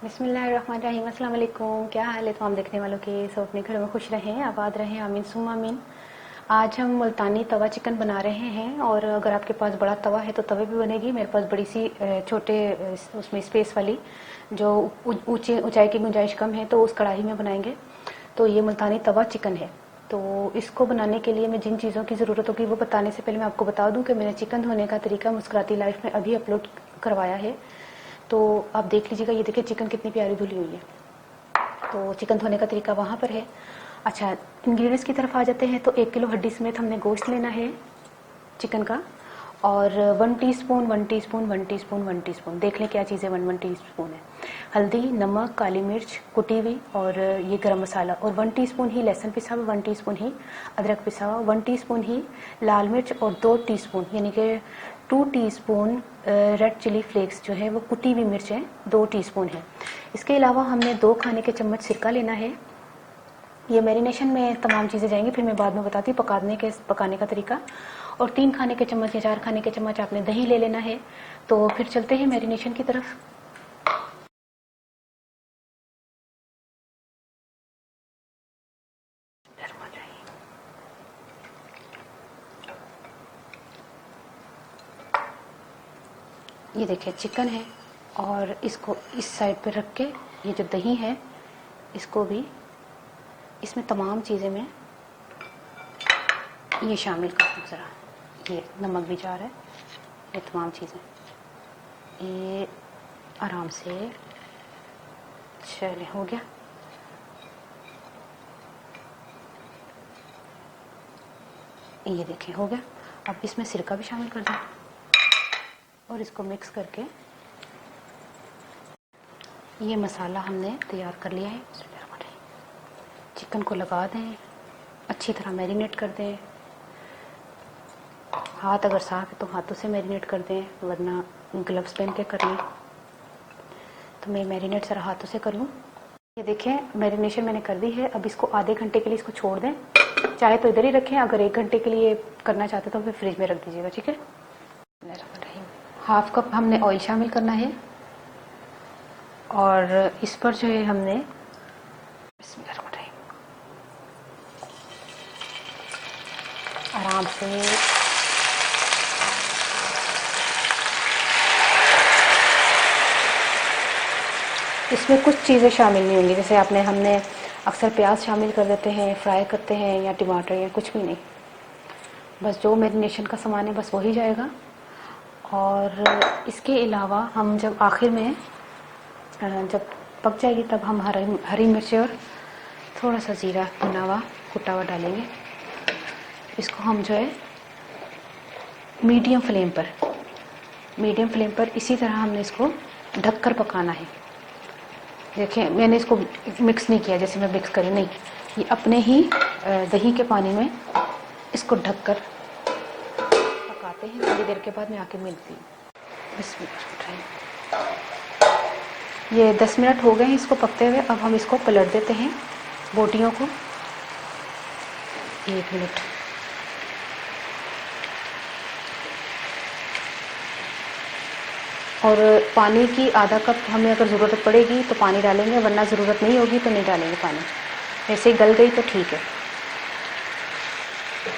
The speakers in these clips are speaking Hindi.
बिस्मिल्लाहिर्रहमानिर्रहीम। अस्सलाम वालेकुम। क्या हाल है तमाम देखने वालों के? सब अपने घरों में खुश रहें, आबाद रहें, आमीन सुम्मा आमीन। आज हम मुल्तानी तवा चिकन बना रहे हैं और अगर आपके पास बड़ा तवा है तो तवे भी बनेगी। मेरे पास बड़ी सी छोटे उसमें स्पेस वाली जो ऊंचे ऊंचाई की गुंजाइश कम है तो उस कढ़ाई में बनाएंगे। तो ये मुल्तानी तवा चिकन है। तो इसको बनाने के लिए मैं जिन चीज़ों की ज़रूरत होगी वो बताने से पहले मैं आपको बता दूं कि मैंने चिकन धोने का तरीका मुस्कुराती लाइफ में अभी अपलोड करवाया है। तो आप देख लीजिएगा। ये देखिए चिकन कितनी प्यारी धुली हुई है। तो चिकन धोने का तरीका वहाँ पर है। अच्छा, इंग्रेडिएंट्स की तरफ आ जाते हैं। तो 1 किलो हड्डी समेत हमने गोश्त लेना है चिकन का, और 1 टीस्पून 1 टीस्पून 1 टीस्पून 1 टीस्पून देख लें क्या चीज़ें 1 टीस्पून है। हल्दी, नमक, काली मिर्च कुटी हुई और ये गरम मसाला, और 1 टीस्पून ही लहसुन पिसा हुआ, 1 टीस्पून ही अदरक पिसा हुआ, 1 टीस्पून ही लाल मिर्च और 2 टीस्पून यानी कि 2 टीस्पून रेड चिली फ्लेक्स जो है वो कुटी हुई मिर्च है 2 टीस्पून है। इसके अलावा हमने 2 खाने के चम्मच सिरका लेना है। ये मैरिनेशन में तमाम चीज़ें जाएंगी, फिर मैं बाद में बताती हूँ पकाने का तरीका। और 3 खाने के चम्मच या 4 खाने के चम्मच आपने दही ले लेना है। तो फिर चलते हैं मैरिनेशन की तरफ। ये देखिए चिकन है और इसको इस साइड पे रख के ये जो दही है इसको भी इसमें तमाम चीज़ें में ये शामिल कर दूँ ज़रा। ये नमक भी जा रहा है, ये तमाम चीज़ें ये आराम से चले हो गया। ये देखें हो गया। अब इसमें सिरका भी शामिल कर दें और इसको मिक्स करके ये मसाला हमने तैयार कर लिया है। चिकन को लगा दें, अच्छी तरह मैरिनेट कर दें। हाथ अगर साफ है तो हाथों से मैरिनेट कर दें, वरना ग्लव्स पहन के कर लें। तो मैं मैरिनेट सारा हाथों से कर लूँ। ये देखें मैरिनेशन मैंने कर दी है। अब इसको आधे घंटे के लिए इसको छोड़ दें। चाहे तो इधर ही रखें, अगर 1 घंटे के लिए करना चाहते तो फिर फ्रिज में रख दीजिएगा, ठीक है। 1/2 कप हमने ऑयल शामिल करना है और इस पर जो है हमने आराम से इसमें कुछ चीज़ें शामिल नहीं होंगी, जैसे हमने अक्सर प्याज शामिल कर देते हैं, फ्राई करते हैं, या टमाटर, या कुछ भी नहीं। बस जो मैरिनेशन का सामान है बस वही जाएगा। और इसके अलावा हम जब आखिर में जब पक जाएगी तब हम हरी मिर्च और थोड़ा सा ज़ीरा भुना हुआ कुटा हुआ डालेंगे। इसको हम जो है मीडियम फ्लेम पर इसी तरह हमने इसको ढककर पकाना है। देखिए मैंने इसको मिक्स नहीं किया जैसे मैं मिक्स करी, नहीं, ये अपने ही दही के पानी में इसको ढककर पकाते हैं। थोड़ी देर के बाद मैं आके मिलती हूँ। ये 10 मिनट हो गए हैं इसको पकते हुए। अब हम इसको पलट देते हैं बोटियों को। 1 मिनट। और पानी की आधा कप हमें अगर ज़रूरत पड़ेगी तो पानी डालेंगे, वरना ज़रूरत नहीं होगी तो नहीं डालेंगे पानी। ऐसे ही गल गई तो ठीक है।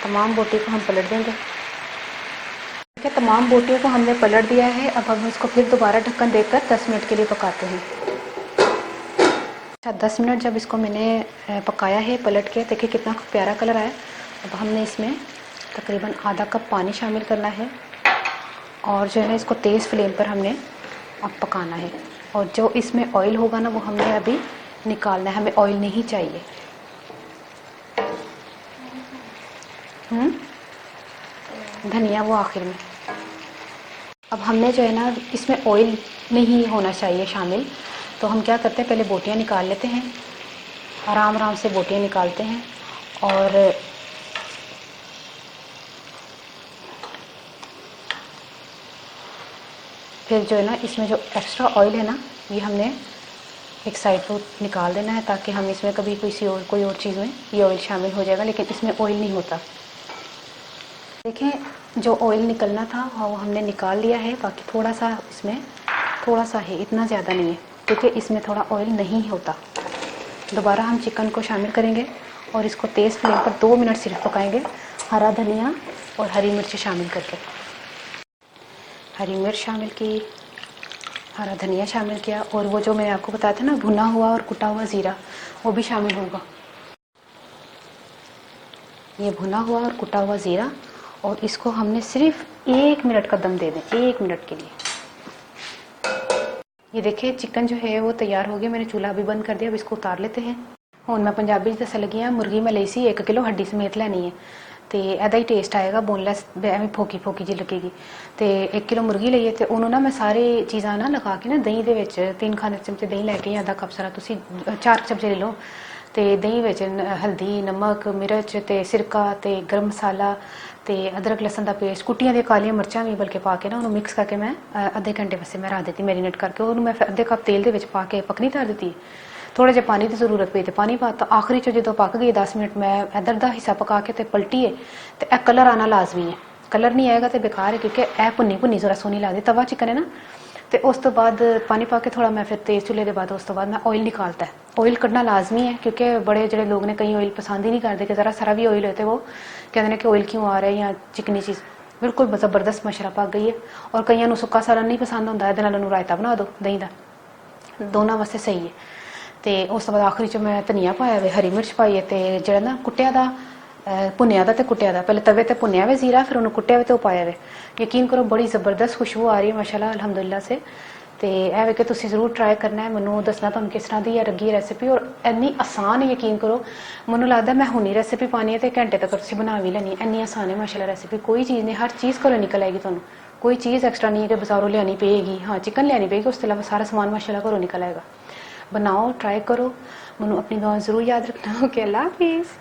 तमाम बोटी को हम पलट देंगे। ठीक है, तमाम बोटियों को हमने पलट दिया है। अब हम इसको फिर दोबारा ढक्कन देकर 10 मिनट के लिए पकाते हैं। अच्छा, 10 मिनट जब इसको मैंने पकाया है पलट के, देखिए कितना प्यारा कलर आया। अब हमने इसमें तकरीबन आधा कप पानी शामिल करना है और जो है ना इसको तेज़ फ्लेम पर हमने अब पकाना है। और जो इसमें ऑयल होगा ना वो हमने अभी निकालना है, हमें ऑयल नहीं चाहिए। धनिया वो आखिर में। अब हमने जो है ना इसमें ऑयल नहीं होना चाहिए शामिल, तो हम क्या करते हैं पहले बोटियां निकाल लेते हैं। आराम से बोटियां निकालते हैं और फिर जो है ना इसमें जो एक्स्ट्रा ऑयल है ना ये हमने एक साइड पर निकाल देना है, ताकि हम इसमें कभी कोई और चीज़ में ये ऑयल शामिल हो जाएगा, लेकिन इसमें ऑयल नहीं होता। देखें जो ऑयल निकलना था वो हमने निकाल लिया है। बाकी थोड़ा सा इसमें थोड़ा सा है, इतना ज़्यादा नहीं है। क्योंकि इसमें थोड़ा ऑयल नहीं होता। दोबारा हम चिकन को शामिल करेंगे और इसको तेज़ फ्लेम पर 2 मिनट सिर्फ पकाएंगे, हरा धनिया और हरी मिर्च शामिल करके। हरी मिर्च शामिल की, हरा धनिया शामिल किया, और वो जो मैंने आपको बताया था ना भुना हुआ और कुटा हुआ ज़ीरा, वो भी शामिल होगा। ये भुना हुआ और कुटा हुआ ज़ीरा, और इसको हमने सिर्फ 1 मिनट का दम दे दें, 1 मिनट के लिए। ये देखिए चिकन जो है वो तैयार हो गया, मैंने चूल्हा भी बंद कर दिया। अब इसको उतार लेते हैं। ਹੁਣ मैं पंजाबी दस लगी हाँ, मुर्गी मैं ਲਈ ਸੀ 1 किलो हड्डी समेत ਲੈਣੀ है, तो ਇਹਦਾ ही टेस्ट आएगा, बोनलैस ਐਵੇਂ ਫੋਕੀ ਫੋਕੀ जी लगेगी। तो 1 किलो मुर्गी ਲਈ ਤੇ ਉਹਨੂੰ ਨਾ ਮੈਂ ਸਾਰੀ ਚੀਜ਼ਾਂ ਨਾ ਲਗਾ ਕੇ ਨਾ ਦਹੀਂ ਦੇ ਵਿੱਚ 3 ਖਾਣੇ ਚਮਚੇ ਦਹੀਂ ਲੈ ਕੇ, ਅੱਧਾ ਕੱਪ ਸਾਰਾ ਤੁਸੀਂ 4 ਚਮਚੇ ਲੈ ਲਓ, ਤੇ ਦਹੀਂ ਵਿੱਚ ਹਲਦੀ, ਨਮਕ, ਮਿਰਚ ਤੇ ਸਿਰਕਾ ਤੇ ਗਰਮ ਮਸਾਲਾ ਤੇ ਅਦਰਕ ਲਸਣ ਦਾ ਪੇਸਟ, ਕੁੱਟੀਆਂ ਦੀਆਂ ਕਾਲੀਆਂ ਮਿਰਚਾਂ ਵੀ ਬਲਕਿ ਪਾ ਕੇ ਨਾ ਉਹਨੂੰ ਮਿਕਸ ਕਰਕੇ ਮੈਂ ਅੱਧੇ ਘੰਟੇ ਵਾਸਤੇ ਮੈਂ ਰੱਖ ਦਿੱਤੀ ਮੈਰੀਨੇਟ ਕਰਕੇ। ਉਹਨੂੰ ਮੈਂ ਫਿਰ ਅੱਧੇ ਕੱਪ ਤੇਲ ਦੇ ਵਿੱਚ ਪਾ ਕੇ ਪਕਣੀ ਧਰ ਦਿੱਤੀ। थोड़ा जिहा पानी की जरूरत पई तो पानी पाता। आखिरी च जो पक गई 10 मिनट मैं इधर का हिस्सा पका के तो पलटीए, तो यह कलर आना लाजमी है। कलर नहीं आएगा तो बेकार है, क्योंकि यह भुनी भुनी जरा सोहनी लगती। तवा चिकन है ना, तो उस तो बाद पानी पा के थोड़ा मैं फिर तेज़ चूल्हे के बाद उस तो बाद मैं ऑयल निकालता है। ऑयल कढ़ना लाजमी है, क्योंकि बड़े जोड़े लोग ने कई ऑयल पसंद ही नहीं करते कि ज़रा सारा भी ऑयल होते, वो कहते हैं कि ऑयल क्यों आ रहा है या चिकनी चीज़। बिल्कुल जबरदस्त मशरा पक गई है। और कईयों को सुक्का सारा नहीं पसंद होंदा, इहदे नाल उहनूं रायता बना दो दही का, दोनों वास्ते सही है। तो उस तो बाद आखिरी च मैं धनिया पाया वे, हरी मिर्च पाई है, तो जो ना कुटिया का भुनिया तो कुटिया का, पहले तवे ते भुनिया वे जीरा, फिर उन्होंने कुटिया वे तो पाया वे। यकीन करो बड़ी ज़बरदस्त खुशबू आ रही है माशाल्लाह अल्हम्दुलिल्लाह से। तो यह वे कि तुसीं ज़रूर ट्राई करना है, मैनूं दसना तुहानूं किस तरह की लगी रेसिपी। और इन्नी आसान है, यकीन करो मैनूं लगदा मैं हुणी रेसिपी पानी है तो घंटे तक तुसीं बना भी लैनी। इन्नी आसान है माशाल्लाह रेसिपी, कोई चीज़ नहीं, हर चीज़ घरों निकल आएगी तुहानूं, कोई चीज़ एक्सट्रा नहीं है कि बाजारों लियानी पेगी। हाँ चिकन लियानी पेगी, उस तो इलावा सारा समान माशाल्लाह घरों निकल आएगा। बनाओ, ट्राई करो, मैनूं अपनी दुआ ज़रूर याद रखना। ओके, अल्लाह हाफिज़।